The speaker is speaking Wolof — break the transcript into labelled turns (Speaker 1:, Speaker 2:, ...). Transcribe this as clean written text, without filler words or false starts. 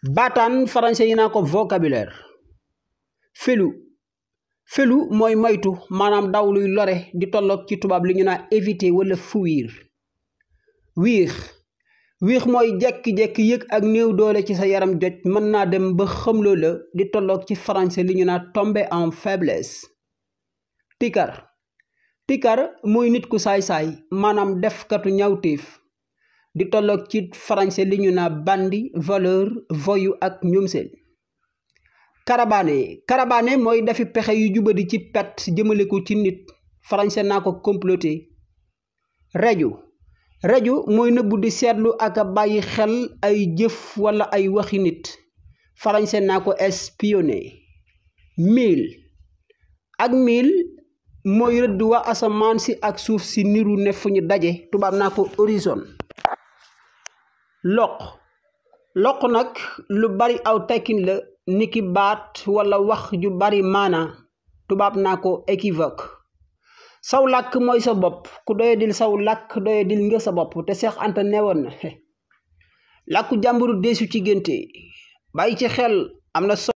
Speaker 1: baataan français yi naa ko vocabulaire. felu mooy moytu maanaam daw luy lore di tolloog ci tubaab li ñu naa éviter wala fuir. wiix mooy jekki-jekki yëg ak néew doole ci sa yaram joj mën naa dem ba xamloo la di tolloog ci français li ñu naa tomber en faiblesse. tikar mooy nit ku saay-saay maanaam defkatu ñawteef di tolloog ci français li ñu naa bandi voleur voyou ak ñoom seen. karabaane mooy dafi pexe yu jubadi ci pet jëmale ko ci nit français naa ko comploter. reju mooy nëbbu di seetlu ak a bàyyi xel ay jëf wala ay waxi nit français naa ko espionner. mille mooy rëdd wa asamaan si ak suuf si niru ne fu ñu daje tubaab naa ko horizon. loq nag lu bari aw tekkin la niki baat wala wax ju bari maana tubaab naa ko équivoque. saw làkk mooy sa bopp ku doyadil saw làkk doyadil nga sa bopp te Seex Anta newoon na làkku jàmburu deesu ci génte bàyyi ci xel am na solo.